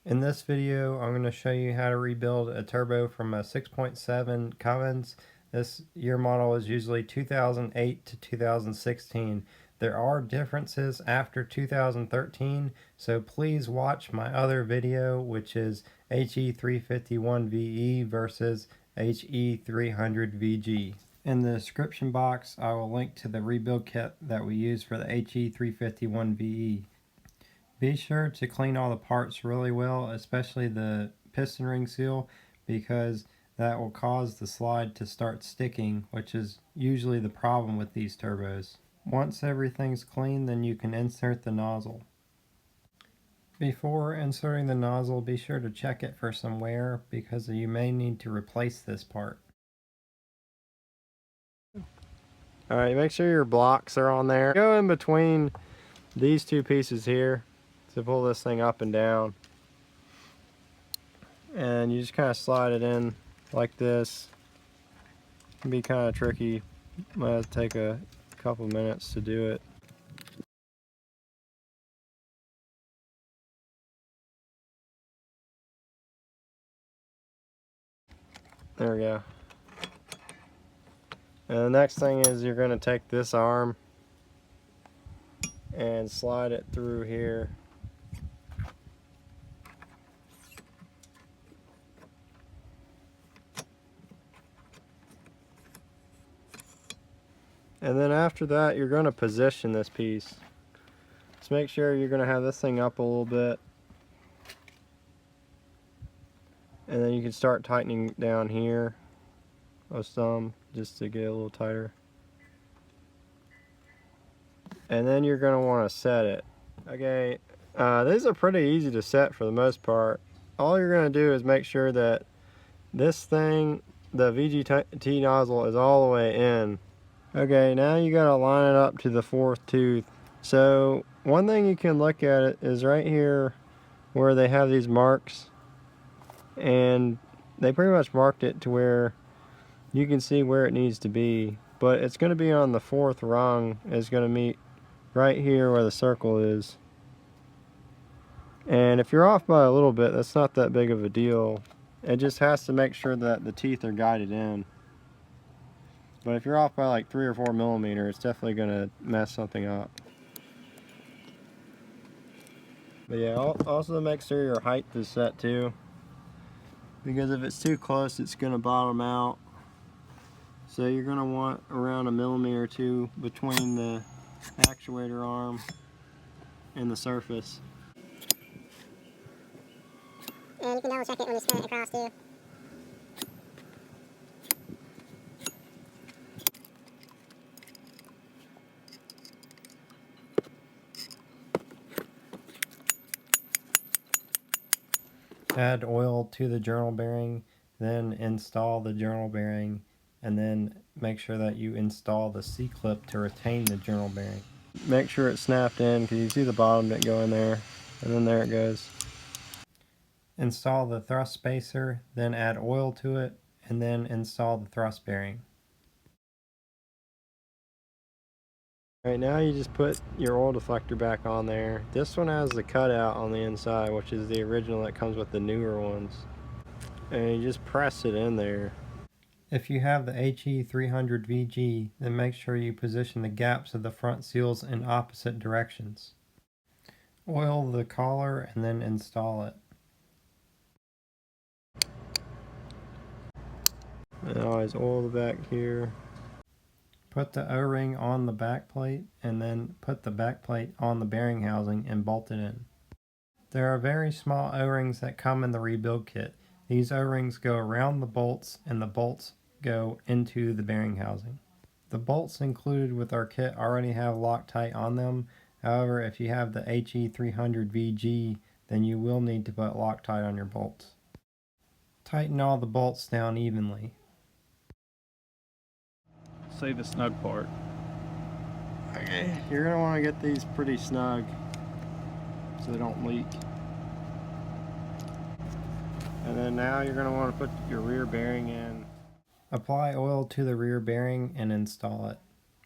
In this video, I'm going to show you how to rebuild a turbo from a 6.7 Cummins. This year model is usually 2008 to 2016. There are differences after 2013, so please watch my other video, which is He351ve versus He300vg. In the description box, I will link to the rebuild kit that we use for the He351ve. Be sure to clean all the parts really well, especially the piston ring seal, because that will cause the slide to start sticking, which is usually the problem with these turbos. Once everything's clean, then you can insert the nozzle. Before inserting the nozzle, be sure to check it for some wear, because you may need to replace this part. Alright, make sure your blocks are on there. Go in between these two pieces here to pull this thing up and down, and you just kind of slide it in like this. It can be kind of tricky, might take a couple minutes to do it. There we go. And the next thing is you're going to take this arm and slide it through here. And then after that, you're going to position this piece. Just make sure you're going to have this thing up a little bit. And then you can start tightening down here with some, just to get a little tighter. And then you're going to want to set it. Okay, these are pretty easy to set for the most part. All you're going to do is make sure that this thing, the VGT nozzle, is all the way in. Okay, now you got to line it up to the fourth tooth. So one thing you can look at it is right here where they have these marks, and they pretty much marked it to where you can see where it needs to be, but it's going to be on the fourth rung. It's going to meet right here where the circle is. And if you're off by a little bit, that's not that big of a deal. It just has to make sure that the teeth are guided in. But if you're off by like 3 or 4 millimeters, it's definitely going to mess something up. But yeah, also make sure your height is set too, because if it's too close, it's going to bottom out. So you're going to want around 1 millimeter or 2 between the actuator arm and the surface. And you can double check it when you spin it across too. Add oil to the journal bearing, then install the journal bearing, and then make sure that you install the C-clip to retain the journal bearing. Make sure it's snapped in, because you see the bottom didn't go in there, and then there it goes. Install the thrust spacer, then add oil to it, and then install the thrust bearing. Alright, now you just put your oil deflector back on there. This one has the cutout on the inside, which is the original that comes with the newer ones. And you just press it in there. If you have the He300vg, then make sure you position the gaps of the front seals in opposite directions. Oil the collar and then install it. And always oil the back here. Put the O-ring on the back plate, and then put the back plate on the bearing housing and bolt it in. There are very small O-rings that come in the rebuild kit. These O-rings go around the bolts, and the bolts go into the bearing housing. The bolts included with our kit already have Loctite on them. However, if you have the He300vg, then you will need to put Loctite on your bolts. Tighten all the bolts down evenly. Say the snug part. Okay, you're going to want to get these pretty snug so they don't leak. And then now you're going to want to put your rear bearing in. Apply oil to the rear bearing and install it.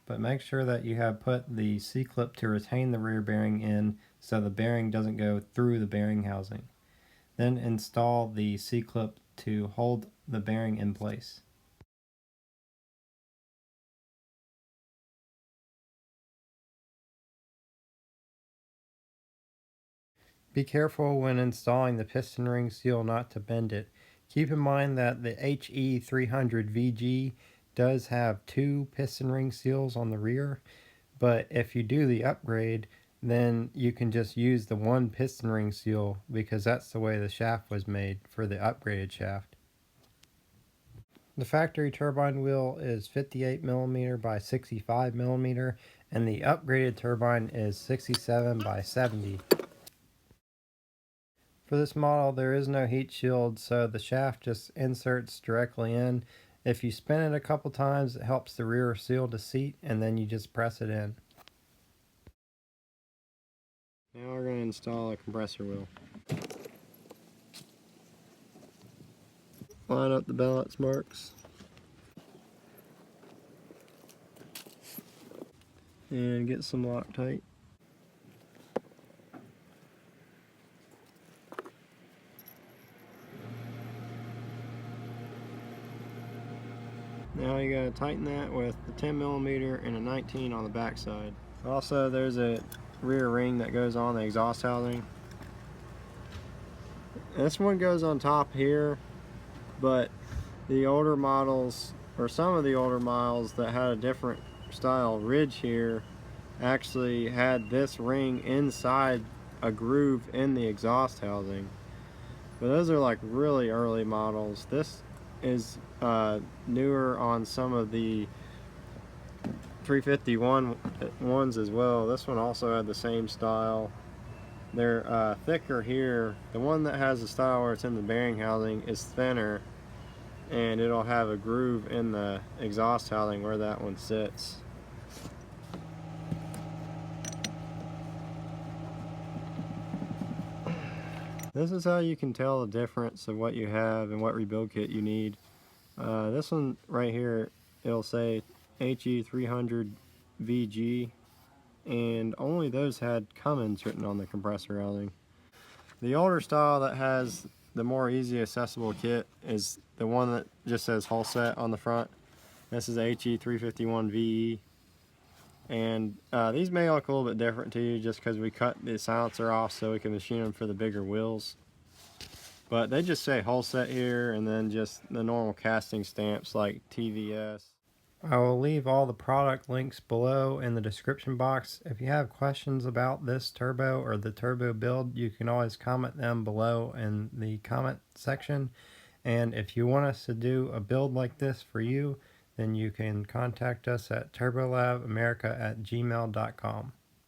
But make sure that you have put the C-clip to retain the rear bearing in so the bearing doesn't go through the bearing housing. Then install the C-clip to hold the bearing in place. Be careful when installing the piston ring seal not to bend it. Keep in mind that the He300vg does have 2 piston ring seals on the rear, but if you do the upgrade, then you can just use the 1 piston ring seal because that's the way the shaft was made for the upgraded shaft. The factory turbine wheel is 58mm by 65mm, and the upgraded turbine is 67 by 70. For this model, there is no heat shield, so the shaft just inserts directly in. If you spin it a couple times, it helps the rear seal to seat, and then you just press it in. Now we're going to install a compressor wheel. Line up the balance marks. And get some Loctite. Now you gotta tighten that with the 10mm and a 19 on the back side. Also, there's a rear ring that goes on the exhaust housing. This one goes on top here, but the older models, or some of the older models that had a different style ridge here, actually had this ring inside a groove in the exhaust housing. But those are like really early models. This is newer on some of the 351 ones as well. This one also had the same style. They're thicker here. The one that has the style where it's in the bearing housing is thinner, and it'll have a groove in the exhaust housing where that one sits. This is how you can tell the difference of what you have and what rebuild kit you need. This one right here, it'll say He300vg, and only those had Cummins written on the compressor housing. The older style that has the more easy accessible kit is the one that just says hull set on the front. This is He351ve, and these may look a little bit different to you just because we cut the silencer off so we can machine them for the bigger wheels. But they just say hull set here, and then just the normal casting stamps like TVS. I will leave all the product links below in the description box. If you have questions about this turbo or the turbo build, you can always comment them below in the comment section. And if you want us to do a build like this for you, then you can contact us at turbolabamerica@gmail.com.